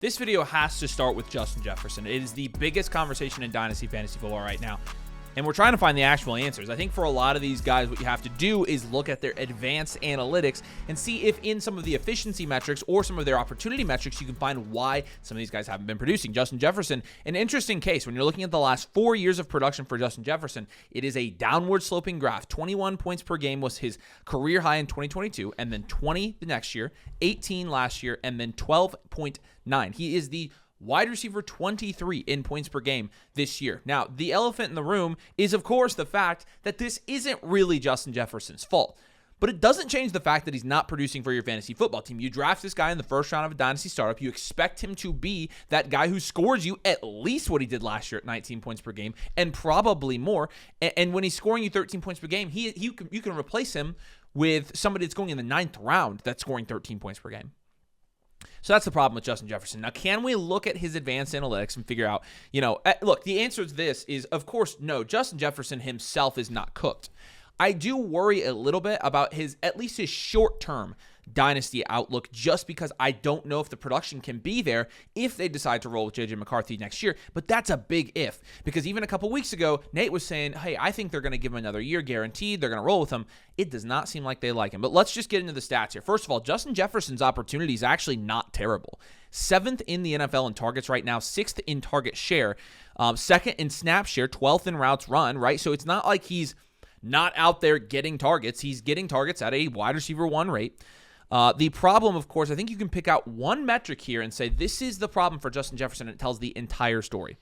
This video has to start with Justin Jefferson. It is the biggest conversation in Dynasty Fantasy Football right now. And we're trying to find the actual answers. I think for a lot of these guys, what you have to do is look at their advanced analytics and see if in some of the efficiency metrics or some of their opportunity metrics, you can find why some of these guys haven't been producing. Justin Jefferson, an interesting case. When you're looking at the last 4 years of production for Justin Jefferson, it is a downward sloping graph. 21 points per game was his career high in 2022, and then 20 the next year, 18 last year, and then 12.9. He is the wide receiver 23 in points per game this year. Now, the elephant in the room is, of course, the fact that this isn't really Justin Jefferson's fault. But it doesn't change the fact that he's not producing for your fantasy football team. You draft this guy in the first round of a Dynasty startup. You expect him to be that guy who scores you at least what he did last year at 19 points per game and probably more. And when he's scoring you 13 points per game, you can replace him with somebody that's going in the 9th round that's scoring 13 points per game. So that's the problem with Justin Jefferson. Now, can we look at his advanced analytics and figure out, look, the answer to this is, of course, no, Justin Jefferson himself is not cooked. I do worry a little bit about at least his short-term Dynasty outlook, just because I don't know if the production can be there if they decide to roll with J.J. McCarthy next year. But that's a big if, because even a couple weeks ago, Nate was saying, hey, I think they're going to give him another year guaranteed. They're going to roll with him. It does not seem like they like him. But let's just get into the stats here. First of all, Justin Jefferson's opportunity is actually not terrible. 7th in the NFL in targets right now, 6th in target share, 2nd in snap share, 12th in routes run, right? So it's not like he's not out there getting targets. He's getting targets at a wide receiver 1 rate. The problem, of course, I think you can pick out one metric here and say this is the problem for Justin Jefferson, and it tells the entire story.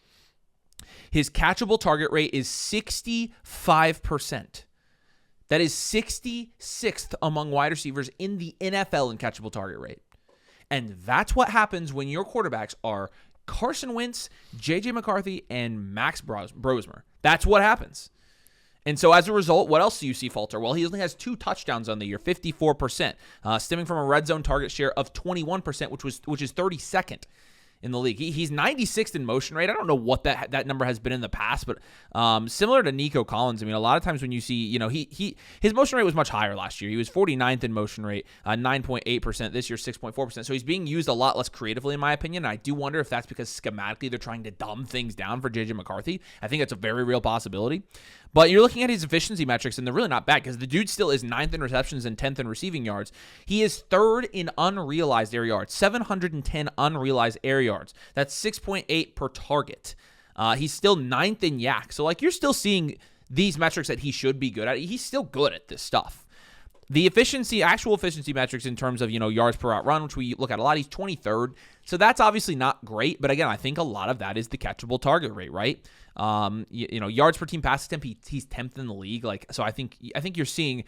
His catchable target rate is 65%. That is 66th among wide receivers in the NFL in catchable target rate. And that's what happens when your quarterbacks are Carson Wentz, J.J. McCarthy, and Max Brosmer. That's what happens. And so as a result, what else do you see falter? Well, he only has 2 touchdowns on the year, 54%, stemming from a red zone target share of 21%, which is 32nd in the league. He's 96th in motion rate. I don't know what that number has been in the past, but similar to Nico Collins, I mean, a lot of times when you see, his motion rate was much higher last year. He was 49th in motion rate, 9.8%. This year, 6.4%. So he's being used a lot less creatively, in my opinion. And I do wonder if that's because schematically they're trying to dumb things down for J.J. McCarthy. I think that's a very real possibility. But you're looking at his efficiency metrics, and they're really not bad because the dude still is 9th in receptions and 10th in receiving yards. He is 3rd in unrealized air yards, 710 unrealized air yards. That's 6.8 per target. He's still 9th in yak. So, you're still seeing these metrics that he should be good at. He's still good at this stuff. The actual efficiency metrics in terms of, yards per route run, which we look at a lot, he's 23rd. So that's obviously not great. But again, I think a lot of that is the catchable target rate, right? Yards per team pass attempt, he's 10th in the league. So I think you're seeing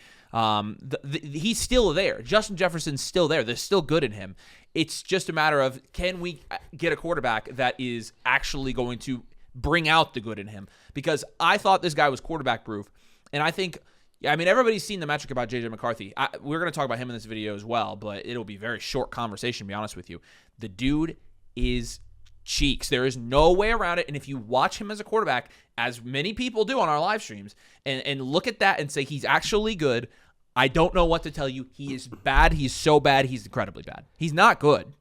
he's still there. Justin Jefferson's still there. They're still good in him. It's just a matter of, can we get a quarterback that is actually going to bring out the good in him? Because I thought this guy was quarterback proof. And I think, everybody's seen the metric about J.J. McCarthy. We're going to talk about him in this video as well, but it'll be a very short conversation, to be honest with you. The dude is cheeks. There is no way around it. And if you watch him as a quarterback, as many people do on our live streams, and look at that and say he's actually good, I don't know what to tell you. He is bad. He's so bad. He's incredibly bad. He's not good.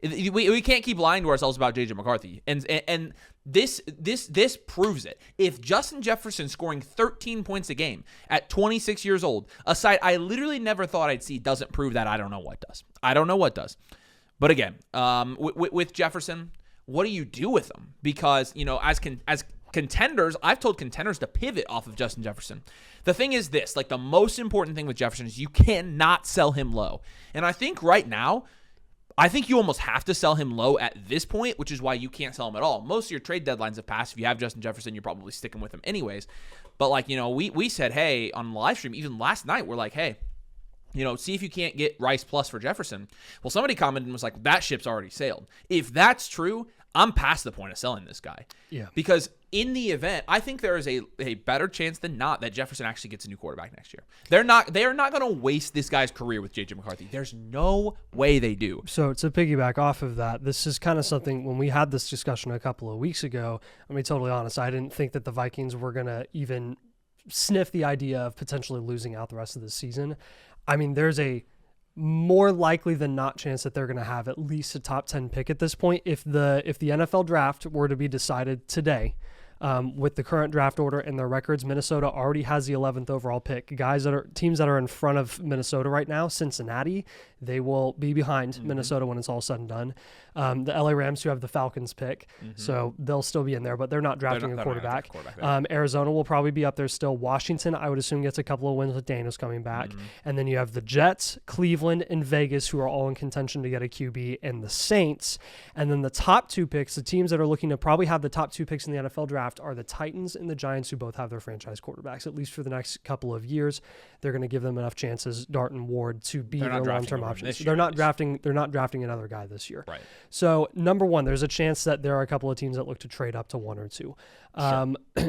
We can't keep lying to ourselves about J.J. McCarthy. And this proves it. If Justin Jefferson scoring 13 points a game at 26 years old, a sight I literally never thought I'd see, doesn't prove that, I don't know what does. But again, with Jefferson, what do you do with him? Because, as contenders, I've told contenders to pivot off of Justin Jefferson. The thing is this, the most important thing with Jefferson is you cannot sell him low. And I think right now, you almost have to sell him low at this point, which is why you can't sell him at all. Most of your trade deadlines have passed. If you have Justin Jefferson, you're probably sticking with him anyways. But we said, hey, on the live stream, even last night, we're like, hey, see if you can't get Rice plus for Jefferson. Well, somebody commented and was like, that ship's already sailed. If that's true, I'm past the point of selling this guy. Yeah. Because in the event, I think there is a better chance than not that Jefferson actually gets a new quarterback next year. They are not going to waste this guy's career with J.J. McCarthy. There's no way they do. So to piggyback off of that, this is kind of something, when we had this discussion a couple of weeks ago, I'll be totally honest, I didn't think that the Vikings were going to even sniff the idea of potentially losing out the rest of the season. There's a more likely than not chance that they're going to have at least a top 10 pick at this point. If the NFL draft were to be decided today, with the current draft order and their records, Minnesota already has the 11th overall pick. Teams that are in front of Minnesota right now, Cincinnati, they will be behind Minnesota when it's all said and done. The LA Rams, who have the Falcons pick, so they'll still be in there, but they're not drafting a quarterback. Arizona will probably be up there still. Washington, I would assume, gets a couple of wins with Daniels coming back. And then you have the Jets, Cleveland, and Vegas, who are all in contention to get a QB, and the Saints. And then the top 2 picks, the teams that are looking to probably have the top 2 picks in the NFL draft, are the Titans and the Giants, who both have their franchise quarterbacks, at least for the next couple of years. They're going to give them enough chances, Dart and Ward, to be their long-term options. They're not drafting another guy this year. Right. So number 1, there's a chance that there are a couple of teams that look to trade up to 1 or 2.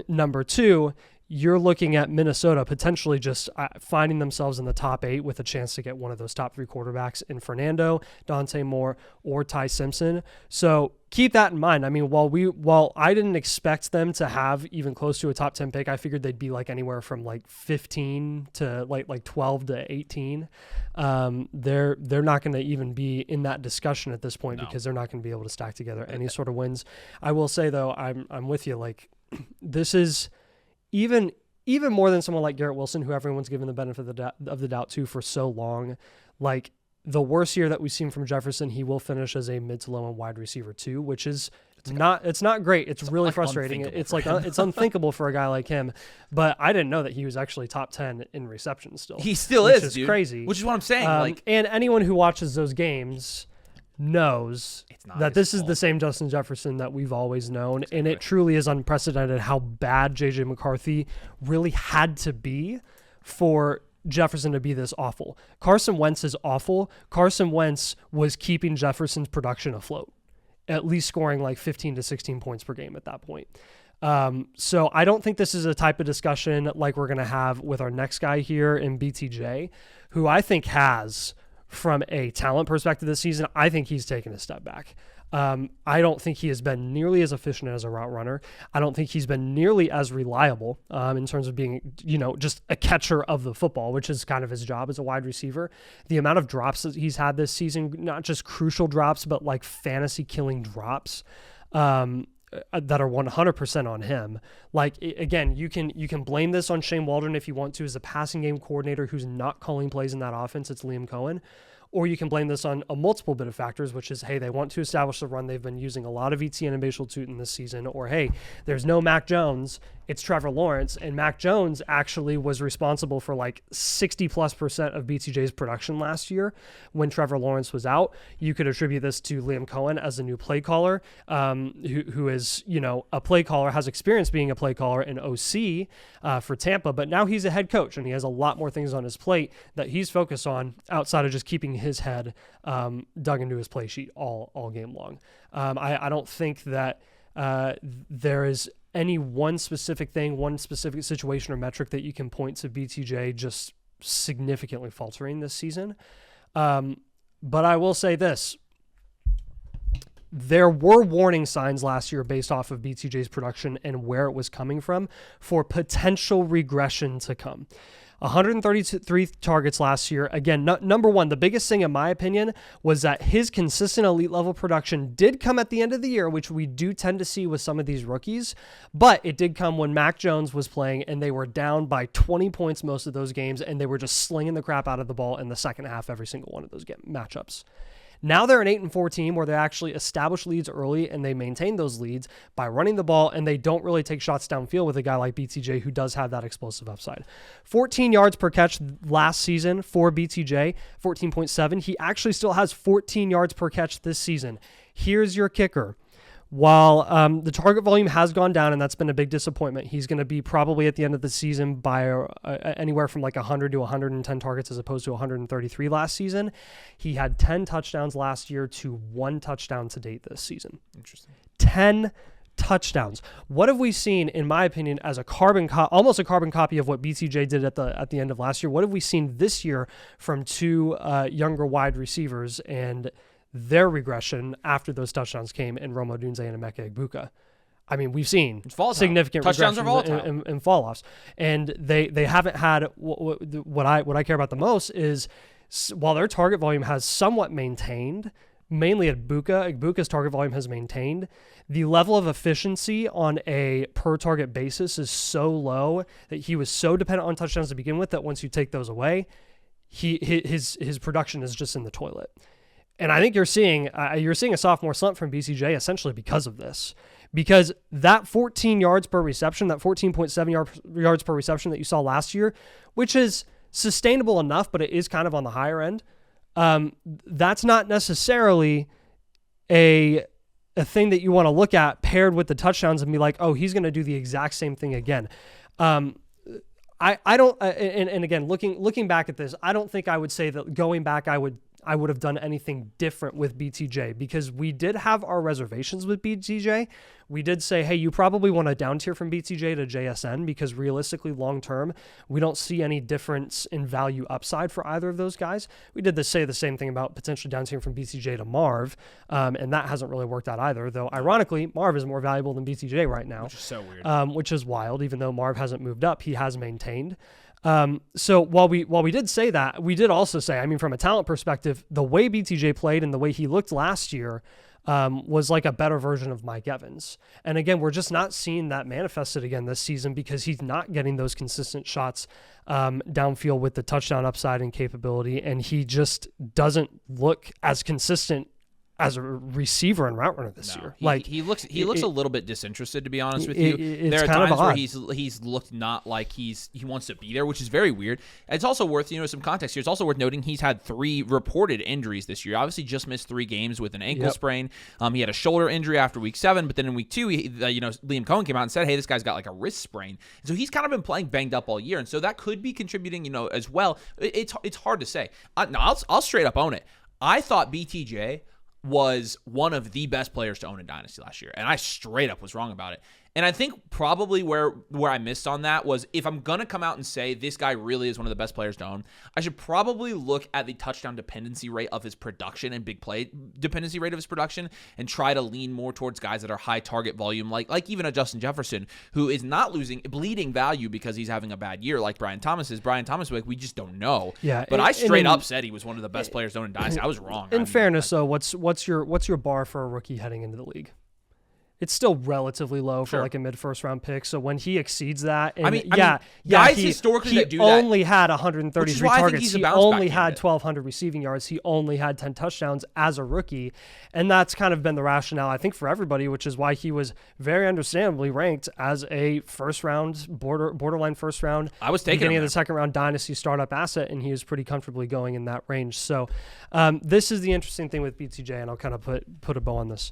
Number 2, you're looking at Minnesota potentially just finding themselves in the top 8 with a chance to get one of those top 3 quarterbacks in Fernando, Dante Moore, or Ty Simpson. So keep that in mind. I mean, while I didn't expect them to have even close to a top 10 pick, I figured they'd be like anywhere from like 15 to like 12 to 18. They're not going to even be in that discussion at this point because they're not going to be able to stack together any sort of wins. I will say though, I'm with you. Like, this is even more than someone like Garrett Wilson, who everyone's given the benefit of the doubt to for so long. Like, the worst year that we've seen from Jefferson, he will finish as a mid to low end wide receiver 2, which is it's not great. It's really like frustrating. It's like it's unthinkable for a guy like him. But I didn't know that he was actually top 10 in reception still. He still is, dude. Crazy. Which is what I'm saying. And anyone who watches those games knows that this is the same Justin Jefferson that we've always known. Exactly. And it truly is unprecedented how bad JJ McCarthy really had to be for Jefferson to be this awful. Carson Wentz is awful. Carson Wentz was keeping Jefferson's production afloat, at least scoring like 15 to 16 points per game at that point. So I don't think this is a type of discussion like we're going to have with our next guy here in BTJ, who I think has, from a talent perspective this season, I think he's taken a step back. I don't think he has been nearly as efficient as a route runner. I don't think he's been nearly as reliable in terms of being, just a catcher of the football, which is kind of his job as a wide receiver. The amount of drops that he's had this season, not just crucial drops, but like fantasy killing drops, that are 100% on him. Like, again, you can blame this on Shane Waldron if you want to, as a passing game coordinator who's not calling plays in that offense. It's Liam Cohen. Or you can blame this on a multiple bit of factors, which is, hey, they want to establish the run. They've been using a lot of Etienne and Bashal Tutin this season. Or, hey, there's no Mac Jones. It's Trevor Lawrence. And Mac Jones actually was responsible for like 60+% of BTJ's production last year when Trevor Lawrence was out. You could attribute this to Liam Cohen as a new play caller, who is, a play caller, has experience being a play caller in OC for Tampa. But now he's a head coach, and he has a lot more things on his plate that he's focused on outside of just keeping his head dug into his play sheet all game long. I don't think that there is any one specific thing, one specific situation or metric that you can point to BTJ just significantly faltering this season. But I will say this. There were warning signs last year based off of BTJ's production and where it was coming from for potential regression to come. 133 targets last year. Again, number one, the biggest thing in my opinion was that his consistent elite level production did come at the end of the year, which we do tend to see with some of these rookies, but it did come when Mac Jones was playing and they were down by 20 points most of those games, and they were just slinging the crap out of the ball in the second half every single one of those matchups. Now they're an 8-4 team where they actually establish leads early and they maintain those leads by running the ball, and they don't really take shots downfield with a guy like BTJ who does have that explosive upside. 14 yards per catch last season for BTJ, 14.7. He actually still has 14 yards per catch this season. Here's your kicker. While the target volume has gone down, and that's been a big disappointment, he's going to be probably at the end of the season by anywhere from like 100 to 110 targets as opposed to 133 last season. He had 10 touchdowns last year to 1 touchdown to date this season. Interesting. 10 touchdowns. What have we seen, in my opinion, as almost a carbon copy of what BTJ did at the end of last year? What have we seen this year from two younger wide receivers and their regression after those touchdowns came in Rome Odunze and Emeka Egbuka? I mean, we've seen significant regression and fall-offs, and they haven't had what I care about the most is while their target volume has somewhat maintained, mainly at Ibuka's target volume has maintained, the level of efficiency on a per target basis is so low that he was so dependent on touchdowns to begin with that once you take those away, his production is just in the toilet. And I think you're seeing a sophomore slump from BCJ essentially because of this. Because that 14 yards per reception, that 14.7 yards per reception that you saw last year, which is sustainable enough, but it is kind of on the higher end, that's not necessarily a thing that you want to look at paired with the touchdowns and be like, oh, he's going to do the exact same thing again. I don't, and again, looking back at this, I don't think I would say that going back, I would have done anything different with BTJ, because we did have our reservations with BTJ. We did say, hey, you probably want to down tier from BTJ to JSN, because realistically, long term, we don't see any difference in value upside for either of those guys. We did say the same thing about potentially down tiering from BTJ to Marv, and that hasn't really worked out either, though ironically, Marv is more valuable than BTJ right now. Which is so weird. Which is wild. Even though Marv hasn't moved up, he has maintained. So while we did say that, we did also say, I mean, from a talent perspective, the way BTJ played and the way he looked last year was like a better version of Mike Evans. And again, we're just not seeing that manifested again this season because he's not getting those consistent shots downfield with the touchdown upside and capability, and he just doesn't look as consistent as a receiver and route runner this year. He looks a little bit disinterested, to be honest with you. There are times where he's looked not like he wants to be there, which is very weird. It's also worth, some context here. It's also worth noting he's had 3 reported injuries this year. Obviously just missed 3 games with an ankle sprain. He had a shoulder injury after week 7, but then in week 2, Liam Cohen came out and said, hey, this guy's got like a wrist sprain. And so he's kind of been playing banged up all year. And so that could be contributing, as well. It's hard to say. I'll straight up own it. I thought BTJ was one of the best players to own in Dynasty last year, and I straight up was wrong about it. And I think probably where I missed on that was, if I'm going to come out and say this guy really is one of the best players to own, I should probably look at the touchdown dependency rate of his production and big play dependency rate of his production, and try to lean more towards guys that are high target volume, like even a Justin Jefferson, who is not bleeding value because he's having a bad year like Brian Thomas is. Brian Thomas, we just don't know. Yeah, but I straight up said he was one of the best players to own in Dynasty. I was wrong. In fairness, though, what's your bar for a rookie heading into the league? It's still relatively low for like a mid-first round pick. So when he exceeds that, and guys historically that do that, he only had 133 targets. He only had 1,200 receiving yards. He only had 10 touchdowns as a rookie, and that's kind of been the rationale, I think, for everybody, which is why he was very understandably ranked as a first-round borderline first-round. I was taking beginning of the second-round Dynasty startup asset, and he was pretty comfortably going in that range. So this is the interesting thing with BTJ, and I'll kind of put a bow on this.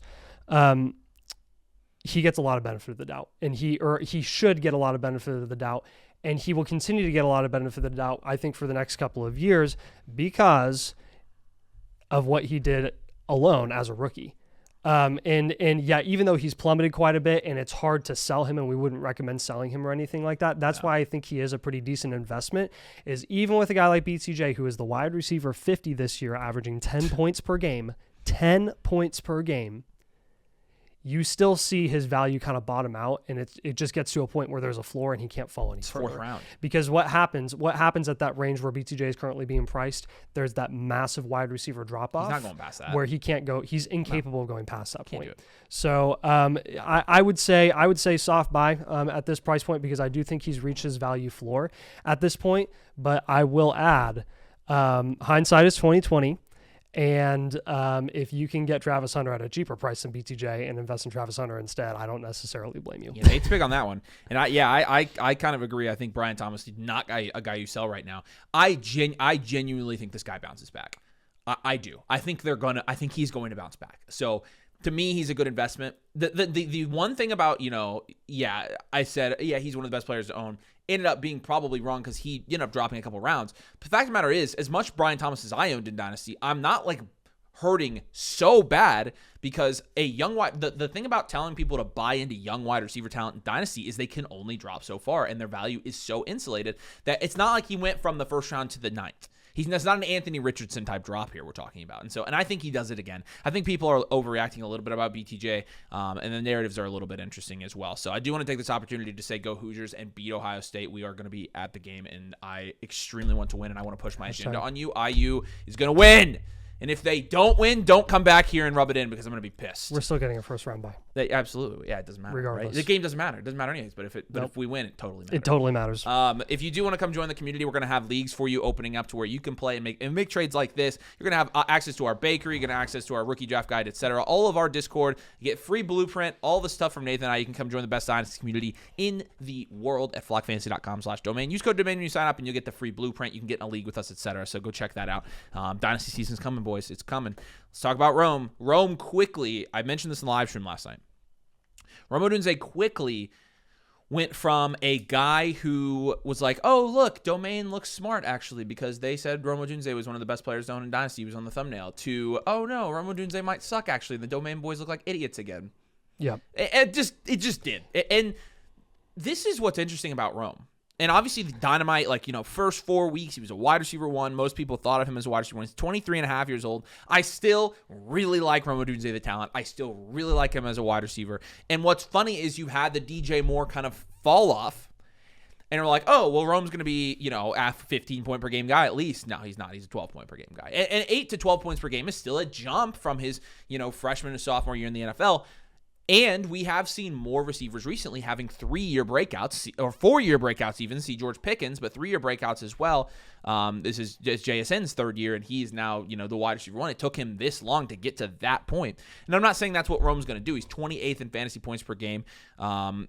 He gets a lot of benefit of the doubt, and he should get a lot of benefit of the doubt, and he will continue to get a lot of benefit of the doubt, I think, for the next couple of years because of what he did alone as a rookie. Even though he's plummeted quite a bit and it's hard to sell him, and we wouldn't recommend selling him or anything like that, that's why I think he is a pretty decent investment, is even with a guy like BTJ, who is the wide receiver 50 this year, averaging 10 points per game, you still see his value kind of bottom out, and it just gets to a point where there's a floor and he can't fall any further. 4th round. Because what happens at that range where BTJ is currently being priced, there's that massive wide receiver drop off. He's not going past that. Where he can't go. He's incapable of going past that point. So I would say soft buy at this price point, because I do think he's reached his value floor at this point. But I will add, hindsight is 2020. And if you can get Travis Hunter at a cheaper price than BTJ and invest in Travis Hunter instead, I don't necessarily blame you. Yeah, Nate's big on that one. And I kind of agree. I think Brian Thomas is not a guy you sell right now. I genuinely think this guy bounces back. I do. I think he's going to bounce back. So to me, he's a good investment. The one thing about, I said, he's one of the best players to own. Ended up being probably wrong because he ended up dropping a couple rounds. But the fact of the matter is, as much Brian Thomas as I owned in Dynasty, I'm not like hurting so bad, because a young wide, the thing about telling people to buy into young wide receiver talent in Dynasty is they can only drop so far, and their value is so insulated that it's not like he went from the 1st round to the 9th. That's not an Anthony Richardson type drop here we're talking about. And I think he does it again. I think people are overreacting a little bit about BTJ, and the narratives are a little bit interesting as well. So I do want to take this opportunity to say go Hoosiers and beat Ohio State. We are going to be at the game, and I extremely want to win, and I want to push my agenda on you. IU is going to win. And if they don't win, don't come back here and rub it in because I'm going to be pissed. We're still getting a first round bye. Absolutely. Yeah, it doesn't matter. Regardless. Right? The game doesn't matter. It doesn't matter anyways. But if we win, it totally matters. It totally matters. If you do want to come join the community, we're going to have leagues for you opening up to where you can play and make trades like this. You're going to have access to our bakery. You're going to have access to our rookie draft guide, etc. All of our Discord. You get free blueprint, all the stuff from Nathan and I. You can come join the best Dynasty community in the world at flockfantasy.com/domain. Use code domain when you sign up, and you'll get the free blueprint. You can get in a league with us, etc. So go check that out. Dynasty season's coming, boys. It's coming. Let's talk about Rome. Rome quickly. I mentioned this in the live stream last night. Rome Odunze quickly went from a guy who was like, oh, look, Domain looks smart, actually, because they said Rome Odunze was one of the best players known in Dynasty. He was on the thumbnail. To, oh, no, Rome Odunze might suck, actually. The Domain boys look like idiots again. Yeah. It just did. And this is what's interesting about Rome. And obviously, the Dynamite, first 4 weeks, he was a wide receiver 1. Most people thought of him as a wide receiver 1. He's 23 and a half years old. I still really like Rome Odunze, the talent. I still really like him as a wide receiver. And what's funny is you had the DJ Moore kind of fall off. And we're like, oh, well, Rome's going to be, a 15-point per game guy at least. No, he's not. He's a 12-point per game guy. And 8 to 12 points per game is still a jump from his, freshman to sophomore year in the NFL. And we have seen more receivers recently having 3-year breakouts, or 4-year breakouts even. See George Pickens, but 3-year breakouts as well. This is JSN's 3rd year, and he's now, the wide receiver 1. It took him this long to get to that point. And I'm not saying that's what Rome's going to do. He's 28th in fantasy points per game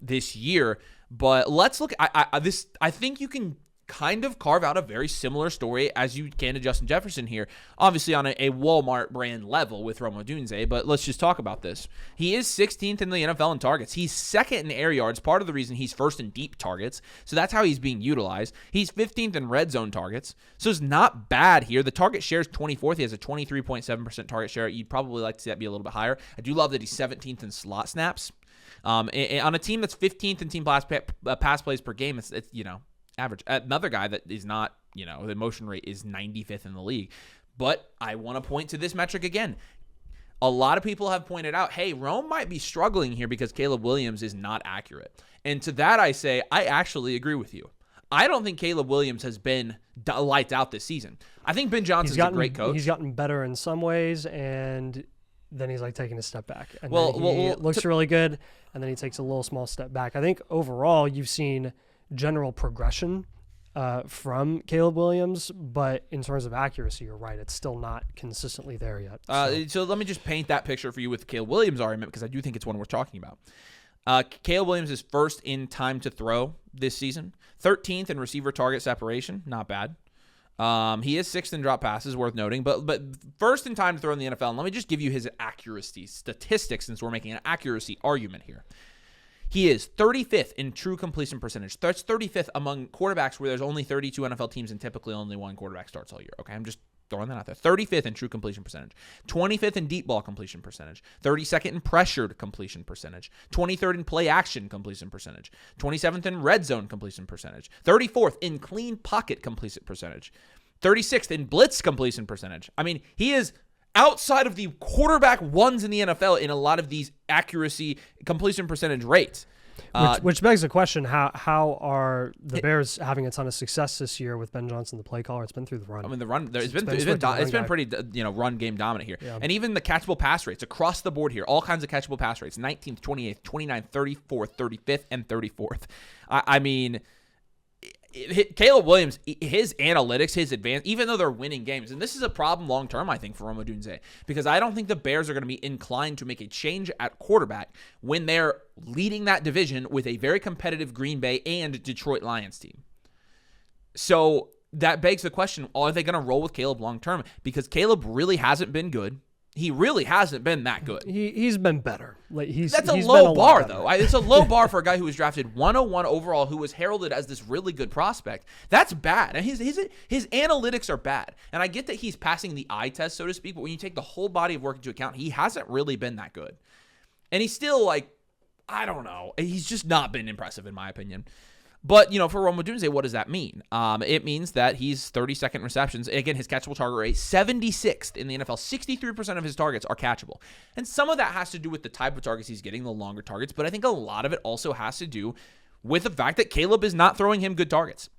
this year. But let's look. I think you can kind of carve out a very similar story as you can to Justin Jefferson here. Obviously on a Walmart brand level with Rome Odunze, but let's just talk about this. He is 16th in the NFL in targets. He's 2nd in air yards, part of the reason he's 1st in deep targets. So that's how he's being utilized. He's 15th in red zone targets. So it's not bad here. The target share is 24th. He has a 23.7% target share. You'd probably like to see that be a little bit higher. I do love that he's 17th in slot snaps. On a team that's 15th in team pass plays per game, it's average. Another guy that is not, the motion rate is 95th in the league. But I want to point to this metric again. A lot of people have pointed out, hey, Rome might be struggling here because Caleb Williams is not accurate. And to that I say, I actually agree with you. I don't think Caleb Williams has been lights out this season. I think Ben Johnson's a great coach. He's gotten better in some ways, and then he's taking a step back. And he looks really good, and then he takes a little small step back. I think overall you've seen general progression from Caleb Williams, but in terms of accuracy, you're right. It's still not consistently there yet. So let me just paint that picture for you with the Caleb Williams argument, because I do think it's one we're talking about. Caleb Williams is 1st in time to throw this season, 13th in receiver target separation, not bad. He is 6th in drop passes, worth noting, but 1st in time to throw in the NFL. And let me just give you his accuracy statistics, since we're making an accuracy argument here. He is 35th in true completion percentage. That's 35th among quarterbacks where there's only 32 NFL teams and typically only one quarterback starts all year. Okay, I'm just throwing that out there. 35th in true completion percentage. 25th in deep ball completion percentage. 32nd in pressured completion percentage. 23rd in play action completion percentage. 27th in red zone completion percentage. 34th in clean pocket completion percentage. 36th in blitz completion percentage. I mean, he is outside of the quarterback ones in the NFL in a lot of these accuracy completion percentage rates. Which begs the question, how are the Bears having a ton of success this year with Ben Johnson, the play caller? It's been through the run. I mean, the run, it's been pretty run game dominant here. Yeah. And even the catchable pass rates across the board here, all kinds of catchable pass rates, 19th, 28th, 29th, 34th, 35th, and 34th. I mean, Caleb Williams, his analytics, his advance, even though they're winning games, and this is a problem long-term, I think, for Rome Odunze, because I don't think the Bears are going to be inclined to make a change at quarterback when they're leading that division with a very competitive Green Bay and Detroit Lions team. So that begs the question, are they going to roll with Caleb long-term? Because Caleb really hasn't been good. He really hasn't been that good. He's been better. That's a low bar, though. It's a low bar for a guy who was drafted 101 overall, who was heralded as this really good prospect. That's bad. And his analytics are bad. And I get that he's passing the eye test, so to speak, but when you take the whole body of work into account, he hasn't really been that good. And he's still I don't know. He's just not been impressive, in my opinion. But, for Rome Odunze, what does that mean? It means that he's 32nd receptions. Again, his catchable target rate, 76th in the NFL. 63% of his targets are catchable. And some of that has to do with the type of targets he's getting, the longer targets. But I think a lot of it also has to do with the fact that Caleb is not throwing him good targets.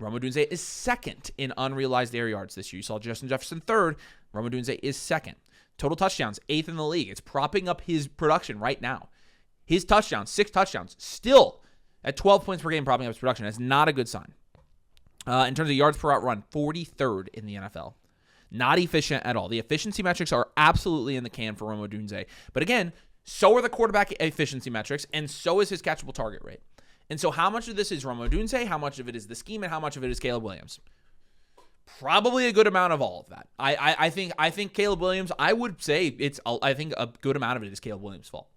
Rome Odunze is second in unrealized air yards this year. You saw Justin Jefferson third. Rome Odunze is second. Total touchdowns, 8th in the league. It's propping up his production right now. His touchdowns, 6 touchdowns, still at 12 points per game, propping up his production. That's not a good sign. In terms of yards per route run, 43rd in the NFL. Not efficient at all. The efficiency metrics are absolutely in the can for Rome Odunze. But again, so are the quarterback efficiency metrics, and so is his catchable target rate. And so how much of this is Rome Odunze, how much of it is the scheme, and how much of it is Caleb Williams? Probably a good amount of all of that. I think Caleb Williams, I would say I think a good amount of it is Caleb Williams' fault.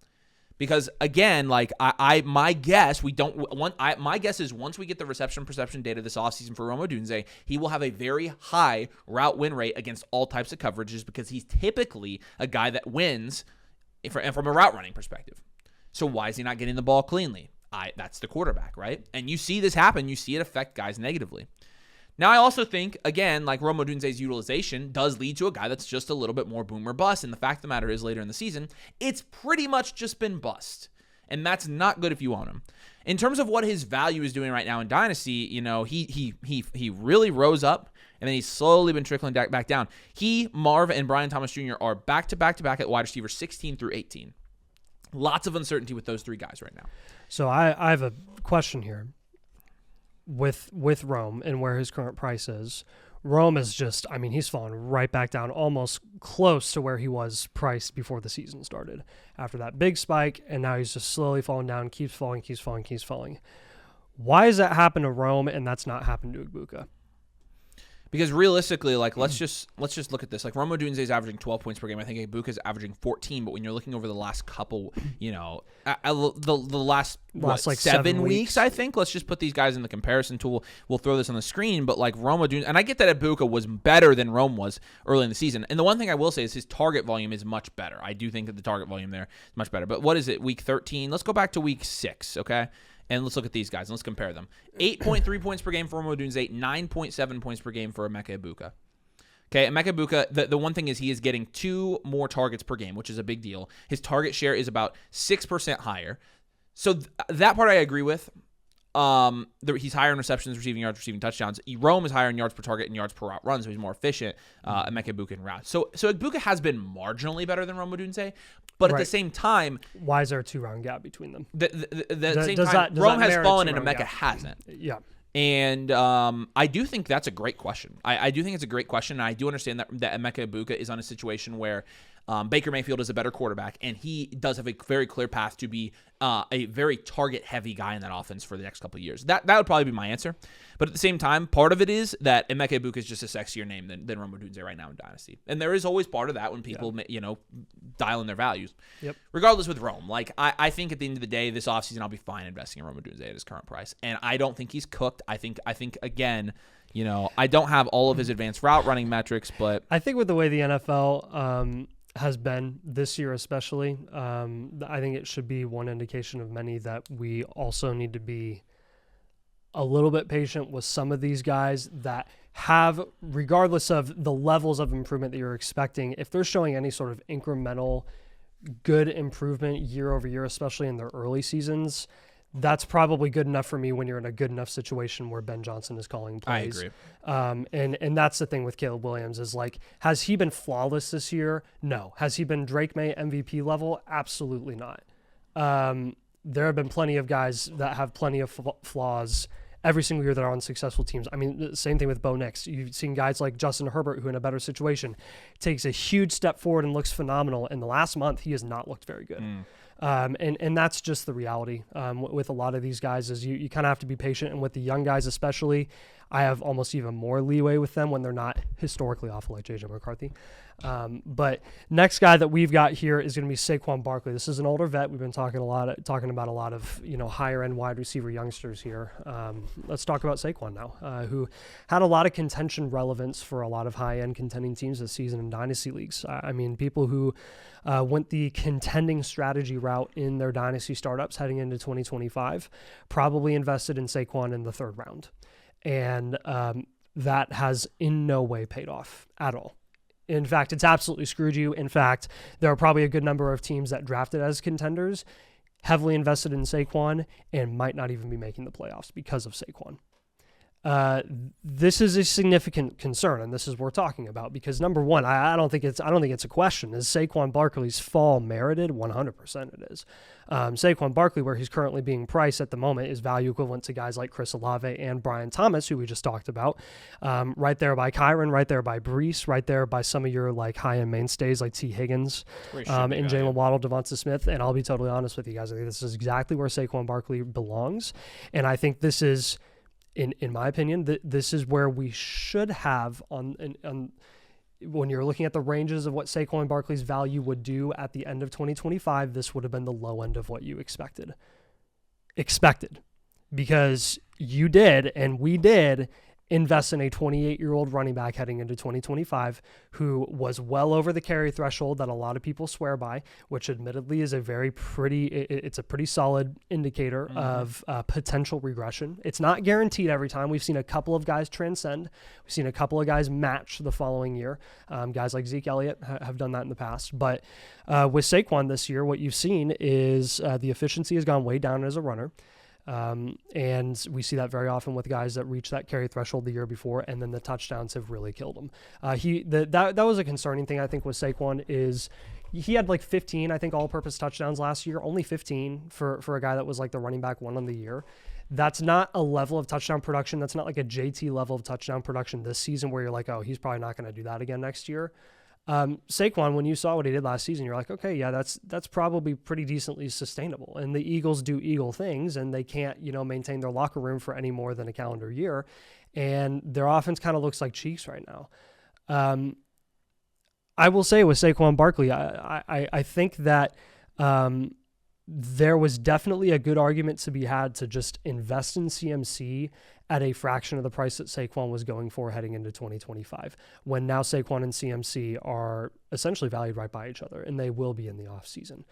Because again, my guess is once we get the reception perception data this offseason for Rome Odunze, he will have a very high route win rate against all types of coverages because he's typically a guy that wins from a route running perspective. So why is he not getting the ball cleanly? That's the quarterback, right? And you see this happen. You see it affect guys negatively. Now, I also think, again, Rome Odunze's utilization does lead to a guy that's just a little bit more boom or bust. And the fact of the matter is, later in the season, it's pretty much just been bust. And that's not good if you own him. In terms of what his value is doing right now in Dynasty, he really rose up, and then he's slowly been trickling back down. Marv, and Brian Thomas Jr. are back-to-back at wide receiver 16 through 18. Lots of uncertainty with those three guys right now. So I have a question here. With Rome and where his current price is, Rome is just, he's fallen right back down, almost close to where he was priced before the season started. After that big spike, and now he's just slowly falling down, keeps falling. Why does that happen to Rome and that's not happened to Igbokwe? Because realistically, let's just look at this. Rome Odunze is averaging 12 points per game. I think Igbokwe is averaging 14. But when you're looking over the last couple, the last 7 weeks, I think. Let's just put these guys in the comparison tool. We'll throw this on the screen. But Rome Odunze, and I get that Igbokwe was better than Rome was early in the season. And the one thing I will say is his target volume is much better. I do think that the target volume there is much better. But what is it? Week 13. Let's go back to week 6. Okay. And let's look at these guys and let's compare them. 8.3 points per game for Rome Odunze, 9.7 points per game for Emeka Egbuka. Okay, Emeka Egbuka, the one thing is he is getting 2 more targets per game, which is a big deal. His target share is about 6% higher. So that part I agree with. He's higher in receptions, receiving yards, receiving touchdowns. Rome is higher in yards per target and yards per route run, so he's more efficient. Emeka Egbuka in routes. So Egbuka has been marginally better than Rome Odunze, but at the same time, why is there a 2-round gap between them? Rome has fallen and Emeka hasn't. Yeah. And I do think that's a great question. I do think it's a great question, and I do understand that Emeka Egbuka is on a situation where Baker Mayfield is a better quarterback, and he does have a very clear path to be a very target-heavy guy in that offense for the next couple of years. That would probably be my answer. But at the same time, part of it is that Emeka Egbuka is just a sexier name than Rome Odunze right now in Dynasty. And there is always part of that when people, dial in their values. Yep. Regardless with Rome, I think at the end of the day, this offseason, I'll be fine investing in Rome Odunze at his current price. And I don't think he's cooked. I think again, I don't have all of his advanced route running metrics, but I think with the way the NFL has been this year especially, I think it should be one indication of many that we also need to be a little bit patient with some of these guys that have, regardless of the levels of improvement that you're expecting, if they're showing any sort of incremental good improvement year over year, especially in their early seasons, that's probably good enough for me when you're in a good enough situation where Ben Johnson is calling plays. I agree. And that's the thing with Caleb Williams is has he been flawless this year? No. Has he been Drake May MVP level? Absolutely not. There have been plenty of guys that have plenty of flaws every single year that are on successful teams. The same thing with Bo Nix. You've seen guys like Justin Herbert, who in a better situation takes a huge step forward and looks phenomenal. In the last month, he has not looked very good. And that's just the reality with a lot of these guys is you kind of have to be patient. And with the young guys especially, I have almost even more leeway with them when they're not historically awful like J.J. McCarthy. But next guy that we've got here is going to be Saquon Barkley. This is an older vet. We've been talking about a lot of higher end wide receiver youngsters here. Let's talk about Saquon now, who had a lot of contention relevance for a lot of high end contending teams this season in dynasty leagues. I mean, people who went the contending strategy route in their dynasty startups heading into 2025 probably invested in Saquon in the third round, and that has in no way paid off at all. In fact, it's absolutely screwed you. In fact, there are probably a good number of teams that drafted as contenders, heavily invested in Saquon, and might not even be making the playoffs because of Saquon. This is a significant concern, and this is what we're talking about, because number one, I don't think it's a question. Is Saquon Barkley's fall merited? 100% it is. Saquon Barkley, where he's currently being priced at the moment, is value equivalent to guys like Chris Olave and Brian Thomas, who we just talked about. Right there by Kyron, right there by Brees, right there by some of your like high-end mainstays like T. Higgins, and Jalen Waddle, Devonta Smith. And I'll be totally honest with you guys, I think this is exactly where Saquon Barkley belongs. And I think this is, in my opinion, this is where we should have on when you're looking at the ranges of what Saquon Barkley's value would do at the end of 2025, this would have been the low end of what you expected, because you did, and we did, invest in a 28-year-old running back heading into 2025 who was well over the carry threshold that a lot of people swear by, which admittedly is it's a pretty solid indicator of potential regression. It's not guaranteed every time. We've seen a couple of guys transcend. We've seen a couple of guys match the following year. Guys like Zeke Elliott have done that in the past. But with Saquon this year, what you've seen is the efficiency has gone way down as a runner. And we see that very often with guys that reach that carry threshold the year before, and then the touchdowns have really killed him. That was a concerning thing, I think, with Saquon is he had like 15, I think, all-purpose touchdowns last year, only 15 for a guy that was like the running back one on the year. That's not a level of touchdown production. That's not like a JT level of touchdown production this season where you're like, oh, he's probably not going to do that again next year. Saquon, when you saw what he did last season, you're like, okay, yeah, that's probably pretty decently sustainable. And the Eagles do Eagle things, and they can't, maintain their locker room for any more than a calendar year. And their offense kind of looks like cheeks right now. I will say with Saquon Barkley, I think that there was definitely a good argument to be had to just invest in CMC at a fraction of the price that Saquon was going for heading into 2025, when now Saquon and CMC are essentially valued right by each other, and they will be in the offseason.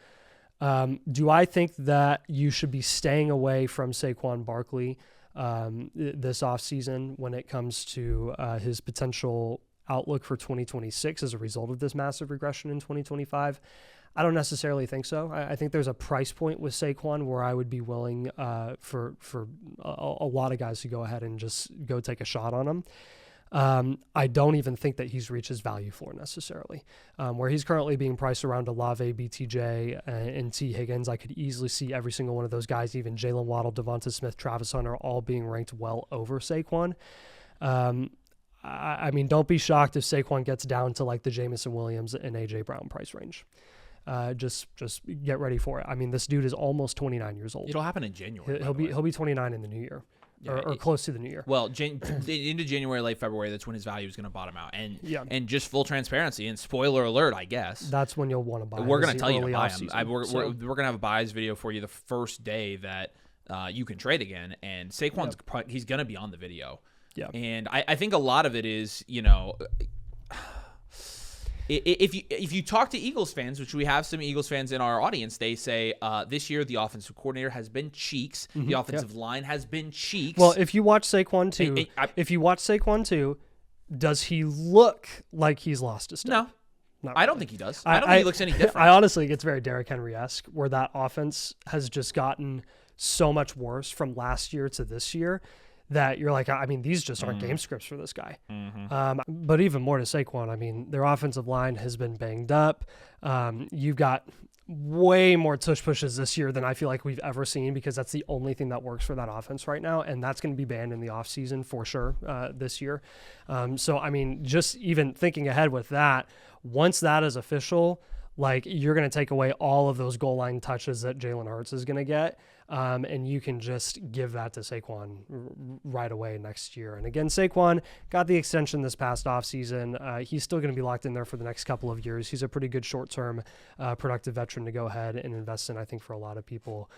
Do I think that you should be staying away from Saquon Barkley this offseason when it comes to his potential outlook for 2026 as a result of this massive regression in 2025? I don't necessarily think so. I think there's a price point with Saquon where I would be willing for a lot of guys to go ahead and just go take a shot on him. I don't even think that he's reached his value floor necessarily. Where he's currently being priced around Olave, BTJ, and T. Higgins, I could easily see every single one of those guys, even Jalen Waddle, Devonta Smith, Travis Hunter, all being ranked well over Saquon. I mean, don't be shocked if Saquon gets down to like the Jamison Williams and A.J. Brown price range. Just get ready for it. I mean, this dude is almost 29 years old. It'll happen in January. He'll be 29 in the new year, or close to the new year. Well, into January, late February, that's when his value is going to bottom out. And just full transparency and spoiler alert, I guess. That's when you'll want to buy. We're going to tell you to buy him. We're going to have a buys video for you the first day that you can trade again. And Saquon's he's going to be on the video. Yeah. And I think a lot of it is, if you talk to Eagles fans, which we have some Eagles fans in our audience, they say this year the offensive coordinator has been cheeks. The offensive line has been cheeks. Well, if you watch Saquon too, does he look like he's lost a step? No. I don't think he does. I don't think he looks any different. I honestly think it's very Derrick Henry-esque, where that offense has just gotten so much worse from last year to this year that you're like, I mean, these just aren't game scripts for this guy. But even more to Saquon, I mean, their offensive line has been banged up. You've got way more tush pushes this year than I feel like we've ever seen, because that's the only thing that works for that offense right now, and that's going to be banned in the offseason for sure this year. So, I mean, just even thinking ahead with that, once that is official, Like, you're going to take away all of those goal line touches that Jalen Hurts is going to get, and you can just give that to Saquon right away next year. And again, Saquon got the extension this past offseason. He's still going to be locked in there for the next couple of years. He's a pretty good short-term productive veteran to go ahead and invest in, I think, for a lot of people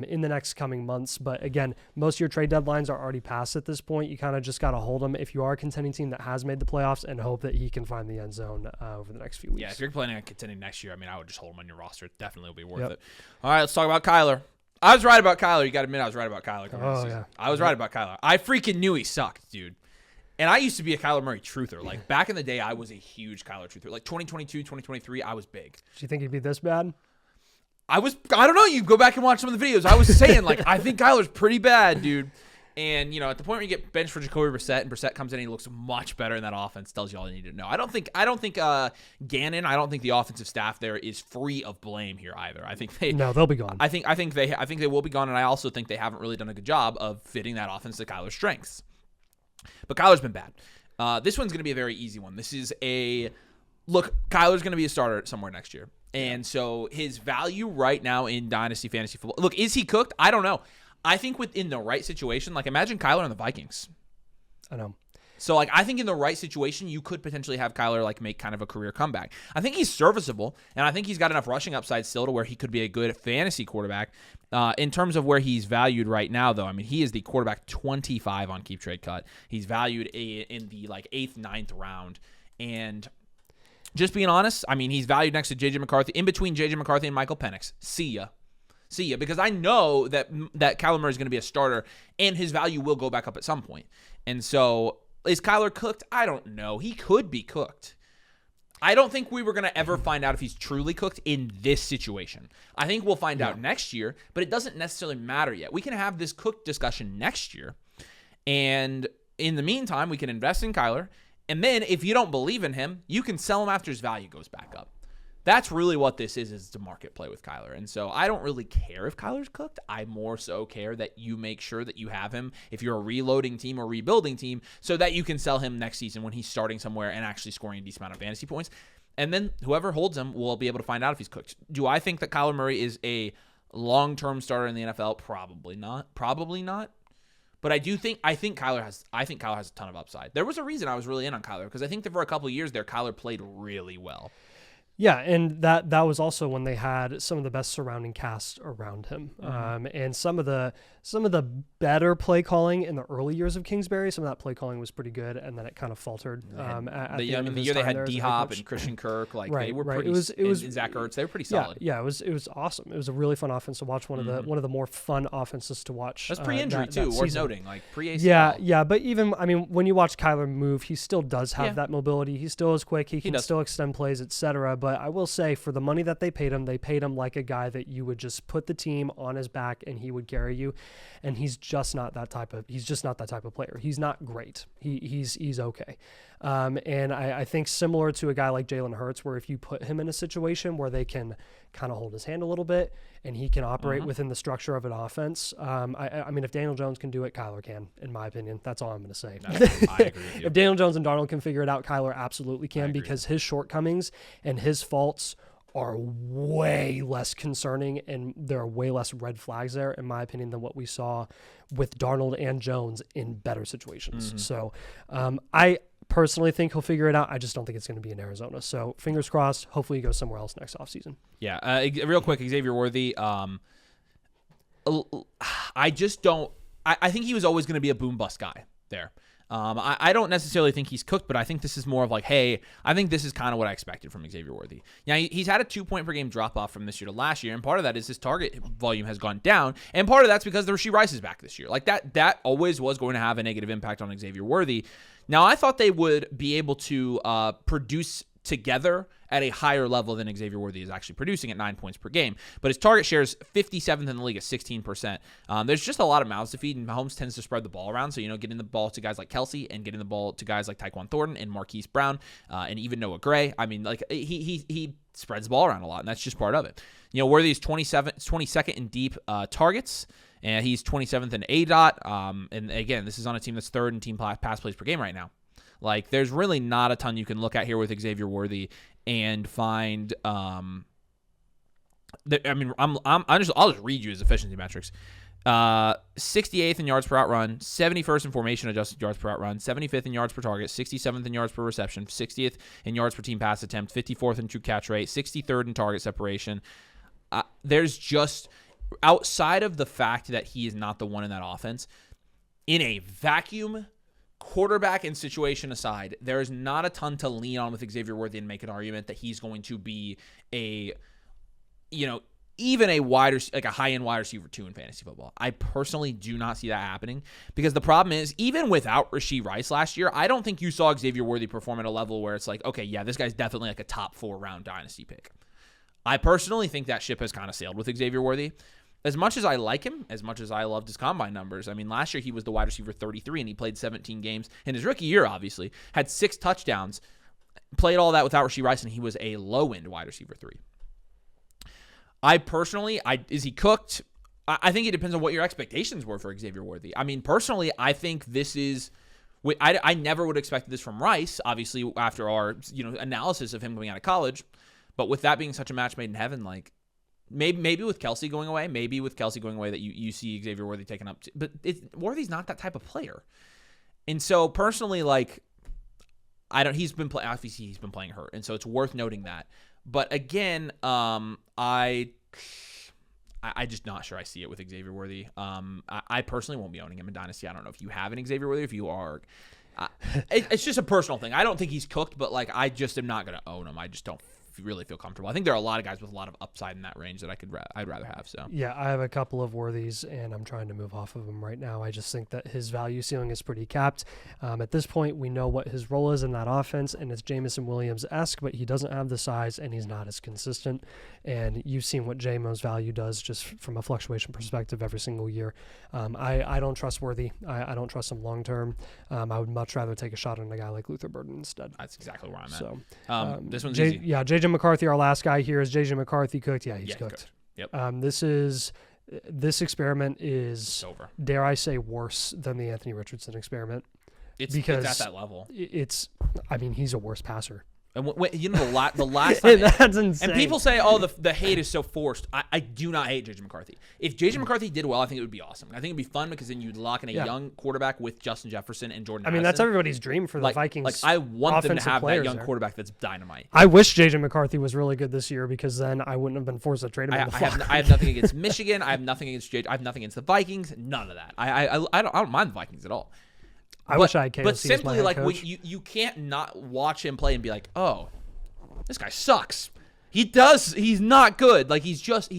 in the next coming months. But again, most of your trade deadlines are already passed at this point. You kind of just got to hold him if you are a contending team that has made the playoffs and hope that he can find the end zone over the next few weeks. Yeah, if you're planning on contending next year, I mean, I would just hold him on your roster. It definitely will be worth it. All right, let's talk about Kyler. I was right about Kyler. You got to admit I was right about Kyler. Yeah. I was right about Kyler. I freaking knew he sucked, dude. And I used to be a Kyler Murray truther. Like, back in the day, I was a huge Kyler truther. Like, 2022, 2023, I was big. Do you think he'd be this bad? I don't know. You go back and watch some of the videos. I was saying, like, I think Kyler's pretty bad, dude. And, you know, at the point where you get benched for Jacoby Brissett and Brissett comes in and he looks much better in that offense, tells you all you need to know. I don't think Gannon, I don't think the offensive staff there is free of blame here either. I think they'll be gone. I think they will be gone, and I also think they haven't really done a good job of fitting that offense to Kyler's strengths. But Kyler's been bad. This one's going to be a very easy one. This is look, Kyler's going to be a starter somewhere next year. And so his value right now in Dynasty Fantasy Football, look, is he cooked? I don't know. I think within the right situation, like imagine Kyler and the Vikings. I know. So like I think in the right situation, you could potentially have Kyler like make kind of a career comeback. I think he's serviceable, and I think he's got enough rushing upside still to where he could be a good fantasy quarterback. In terms of where he's valued right now, though, I mean, he is the quarterback 25 on Keep Trade Cut. He's valued in the like 8th, 9th round. And just being honest, I mean, he's valued next to J.J. McCarthy, in between J.J. McCarthy and Michael Penix. See ya, because I know that Kyler Murray is going to be a starter, and his value will go back up at some point. And so, is Kyler cooked? I don't know. He could be cooked. I don't think we were going to ever find out if he's truly cooked in this situation. I think we'll find out next year, but it doesn't necessarily matter yet. We can have this cooked discussion next year, and in the meantime, we can invest in Kyler, and then if you don't believe in him, you can sell him after his value goes back up. That's really what this is the market play with Kyler. And so I don't really care if Kyler's cooked. I more so care that you make sure that you have him if you're a reloading team or rebuilding team so that you can sell him next season when he's starting somewhere and actually scoring a decent amount of fantasy points. And then whoever holds him will be able to find out if he's cooked. Do I think that Kyler Murray is a long-term starter in the NFL? Probably not. But I think Kyler has a ton of upside. There was a reason I was really in on Kyler because I think that for a couple of years there, Kyler played really well. Yeah, and that was also when they had some of the best surrounding cast around him, and some of the better play calling in the early years of Kingsbury. Some of that play calling was pretty good, and then it kind of faltered. At the end of the year they had D-Hop and Christian Kirk, like they were pretty. It was Zach Ertz. They were pretty solid. Yeah, it was awesome. It was a really fun offense to watch. One of the more fun offenses to watch. That's pre-injury too, worth noting. Like pre-ACL. Yeah, but even when you watch Kyler move, he still does have that mobility. He still is quick. He can still extend plays, etc. But I will say, for the money that they paid him like a guy that you would just put the team on his back and he would carry you. And he's just not that type of player. He's not great. He's okay. And I think similar to a guy like Jalen Hurts, where if you put him in a situation where they can kind of hold his hand a little bit and he can operate within the structure of an offense. I mean, if Daniel Jones can do it, Kyler can, in my opinion. That's all I'm going to say. No, I agree with you. If Daniel Jones and Darnold can figure it out, Kyler absolutely can, because his shortcomings and his faults are way less concerning, and there are way less red flags there, in my opinion, than what we saw with Darnold and Jones in better situations. So I personally think he'll figure it out. I just don't think it's going to be in Arizona. So fingers crossed. Hopefully he goes somewhere else next offseason. Yeah. Real quick, Xavier Worthy. I just don't. I think he was always going to be a boom bust guy there. I don't necessarily think he's cooked, but I think this is more of like, hey, I think this is kind of what I expected from Xavier Worthy. Yeah, he's had a 2-point per game drop off from this year to last year, and part of that is his target volume has gone down, and part of that's because the Rashee Rice is back this year. Like that always was going to have a negative impact on Xavier Worthy. Now, I thought they would be able to produce together at a higher level than Xavier Worthy is actually producing at 9 points per game. But his target share is 57th in the league at 16%. There's just a lot of mouths to feed, and Mahomes tends to spread the ball around. So, getting the ball to guys like Kelsey and getting the ball to guys like Tyquan Thornton and Marquise Brown and even Noah Gray. I mean, like he spreads the ball around a lot, and that's just part of it. Worthy is 22nd in deep targets, and he's 27th in ADOT. And again, this is on a team that's third in team pass plays per game right now. Like, there's really not a ton you can look at here with Xavier Worthy and find. I'll just read you his efficiency metrics. 68th in yards per out run, 71st in formation adjusted yards per out run, 75th in yards per target, 67th in yards per reception, 60th in yards per team pass attempt, 54th in true catch rate, 63rd in target separation. There's just, outside of the fact that he is not the one in that offense, in a vacuum, quarterback and situation aside, there is not a ton to lean on with Xavier Worthy and make an argument that he's going to be even a high-end wide receiver 2 in fantasy football. I personally do not see that happening because the problem is, even without Rashee Rice last year, I don't think you saw Xavier Worthy perform at a level where it's like, okay, yeah, this guy's definitely like a top 4-round dynasty pick. I personally think that ship has kind of sailed with Xavier Worthy. As much as I like him, as much as I loved his combine numbers, I mean, last year he was the wide receiver 33 and he played 17 games. In his rookie year, obviously, had 6 touchdowns, played all that without Rashee Rice, and he was a low-end wide receiver 3. I personally, is he cooked? I think it depends on what your expectations were for Xavier Worthy. I mean, personally, I think this is, I never would have expected this from Rice, obviously, after our analysis of him coming out of college. But with that being such a match made in heaven, like, maybe with Kelsey going away, that you see Xavier Worthy taken up. But Worthy's not that type of player. And so, personally, like, he's been playing hurt. And so it's worth noting that. But again, I just not sure I see it with Xavier Worthy. I personally won't be owning him in Dynasty. I don't know if you have an Xavier Worthy. If you are, it's just a personal thing. I don't think he's cooked, but like I just am not going to own him. I just don't really feel comfortable. I think there are a lot of guys with a lot of upside in that range that I'd rather have. So yeah, I have a couple of Worthies, and I'm trying to move off of him right now. I just think that his value ceiling is pretty capped. At this point, we know what his role is in that offense, and it's Jameson Williams-esque, but he doesn't have the size, and he's not as consistent. And you've seen what J-Mo's value does just from a fluctuation perspective every single year. I don't trust Worthy. I don't trust him long term. I would much rather take a shot on a guy like Luther Burden instead. That's exactly where I'm at. So this one's easy. Yeah, J.J. McCarthy, our last guy here. Is J.J. McCarthy cooked? Yeah, he's cooked. Yep. This experiment is, over. Dare I say, worse than the Anthony Richardson experiment. It's at that level. He's a worse passer. And the last time, that's insane. And people say, "Oh, the hate is so forced." I do not hate J.J. McCarthy. If J.J. McCarthy did well, I think it would be awesome. I think it'd be fun because then you'd lock in a young quarterback with Justin Jefferson and Jordan. Addison. That's everybody's dream for the Vikings. Like I want them to have that young quarterback that's dynamite. I wish J.J. McCarthy was really good this year because then I wouldn't have been forced to trade him. I have nothing against Michigan. I have nothing against J.J. I have nothing against the Vikings. None of that. I don't mind the Vikings at all. I wish I had KOC. But simply, like, you can't not watch him play and be like, oh, this guy sucks. He does. He's not good. Like he's just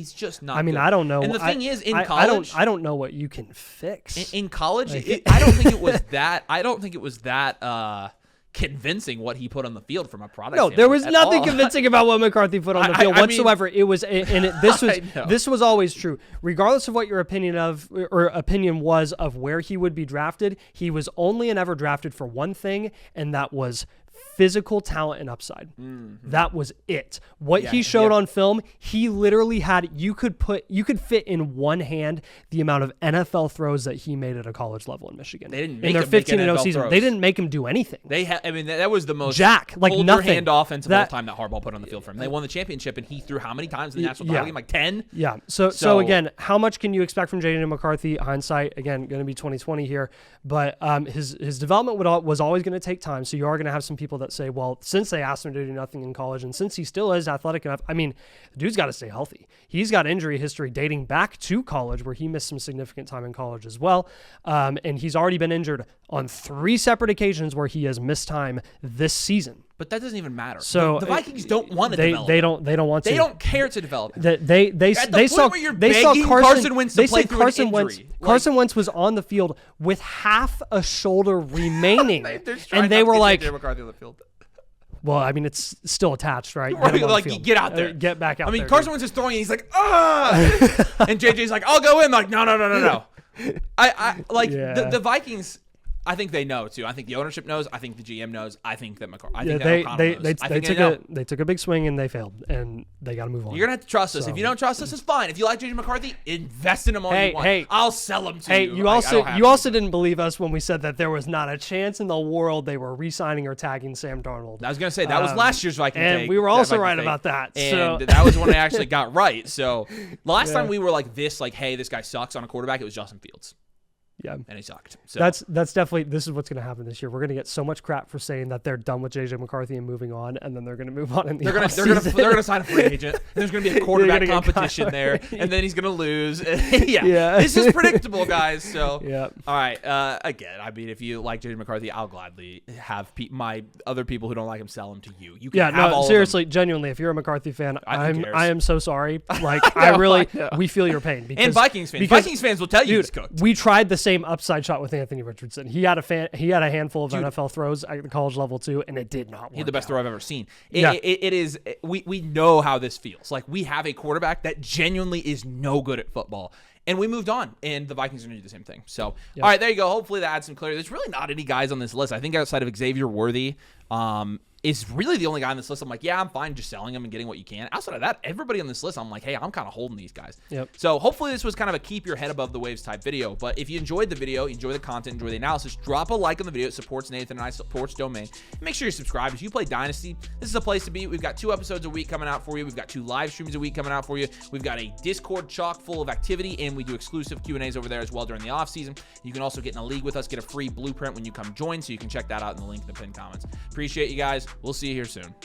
not. I mean, good. I don't know. And the thing is, in college, I don't know what you can fix. In college, I don't think it was that. I don't think it was that convincing what he put on the field from a product. No, there was nothing convincing about what McCarthy put on the field whatsoever. This was always true, regardless of what your opinion was of where he would be drafted. He was only and ever drafted for one thing, and that was physical talent and upside. Mm-hmm. That was it. What he showed on film, he literally had, you could fit in one hand the amount of NFL throws that he made at a college level in Michigan. They didn't make in their 15-0 season. Throws. They didn't make him do anything. That was the most nothing. hand offense of all time that Harbaugh put on the field for him. They won the championship, and he threw how many times in the national title game? Like 10? Yeah. So again, how much can you expect from J.J. McCarthy? Hindsight, again, going to be 2020 here. But his development was always going to take time. So you are going to have some people that say, well, since they asked him to do nothing in college, and since he still is athletic enough, I mean, the dude's got to stay healthy. He's got injury history dating back to college, where he missed some significant time in college as well. And he's already been injured on 3 separate occasions where he has missed time this season. But that doesn't even matter. So the Vikings don't want to develop. They don't want to. They don't care to develop. They saw Carson Wentz to play through an injury. Carson Wentz was on the field with half a shoulder remaining, and they were like, McCarthy on the field. Well, I mean, it's still attached, right? Get out there. Get back out there. I mean, Carson Wentz is throwing, and he's like, and JJ's like, I'll go in. Like, no. The Vikings, I think they know too. I think the ownership knows. I think the GM knows. I think that McCarthy. They took a big swing and they failed, and they got to move on. You're gonna have to trust us. If you don't trust us, it's fine. If you like JJ McCarthy, invest in him all you want. I'll sell him to you. You also didn't believe us when we said that there was not a chance in the world they were re-signing or tagging Sam Darnold. I was gonna say that was last year's Viking and take. we were also right about that. And that was when I actually got right. So last time we were like this, like, hey, this guy sucks on a quarterback. It was Justin Fields. Yeah, and he sucked. So that's definitely, this is what's going to happen this year. We're going to get so much crap for saying that they're done with JJ McCarthy and moving on, and then they're going to move on in the offseason. They're going to sign a free agent. And there's going to be a quarterback competition there, and then he's going to lose. This is predictable, guys. So all right. Again, I mean, if you like JJ McCarthy, I'll gladly have my other people who don't like him sell him to you. You can have all seriously, of them. genuinely, if you're a McCarthy fan, I am so sorry. Like we feel your pain. And Vikings fans will tell you he's cooked. We tried the same upside shot with Anthony Richardson. He had a handful of NFL throws at the college level too, and it did not work. He had the best throw I've ever seen. It is. We know how this feels. Like, we have a quarterback that genuinely is no good at football. And we moved on, and the Vikings are going to do the same thing. So, all right, there you go. Hopefully that adds some clarity. There's really not any guys on this list. I think outside of Xavier Worthy, is really the only guy on this list I'm like, yeah, I'm fine just selling them and getting what you can. Outside of that, everybody on this list, I'm like, hey, I'm kind of holding these guys. So hopefully this was kind of a keep your head above the waves type video. But if you enjoyed the video, enjoy the content, enjoy the analysis, drop a like on the video. It supports Nathan and I, supports Domain. And make sure you're subscribed. If you play Dynasty, this is a place to be. We've got 2 episodes a week coming out for you. We've got 2 live streams a week coming out for you. We've got a Discord chock full of activity, and we do exclusive Q&As over there as well during the off season. You can also get in a league with us, get a free blueprint when you come join, so you can check that out in the link in the pinned comments. Appreciate you guys. We'll see you here soon.